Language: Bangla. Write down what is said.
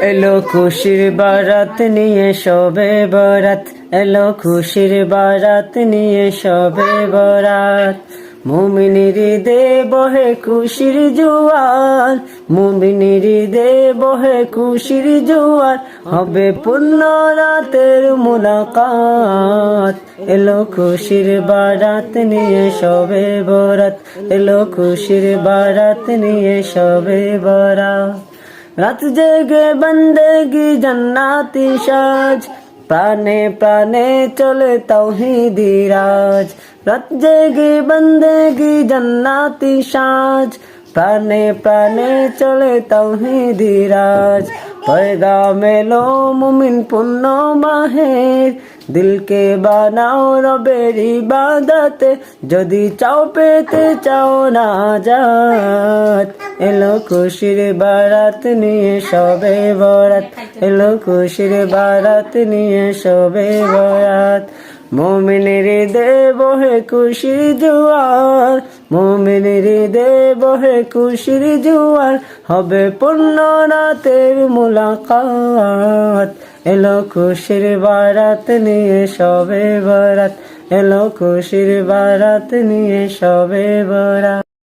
এলো খুশির বারাত নিয়ে শবে বরাত, এলো খুশির বারাত নিয়ে শবে বরাত। মুমিনের ঈদে বহে খুশির জোয়ার, মুমিনের ঈদে বহে খুশির জোয়ার, হবে পূর্ণ রাতের মুলাকাত। এলো খুশির বারাত নিয়ে শবে বরাত, এলো খুশির বারাত নিয়ে শবে বরাত। রাত জেগে বন্দেগি জান্নাতি সাজ, প্রাণে প্রাণে চলে তাওহীদি রাজ। রাত জেগে বন্দেগি জান্নাতি সাজ, প্রাণে প্রাণে চলে তাওহীদি রাজ। पैगाम एलो मुमिन पुण्य माहेर, दिल के बानाओ रबेर इबादत, जदि चाओ पेते चाओ नाजात। एलो खुशिर बारात निये शबे बरात, एलो खुशिर बारात निये शबे बरात। মুমিনের ঈদে বহে খুশির জোয়ার, মুমিনের ঈদে বহে খুশির জোয়ার, হবে পূর্ণ রাতের মুলাকাত। এলো খুশির বারাত নিয়ে শবে বরাত, এলো খুশির বারাত নিয়ে শবে বরাত।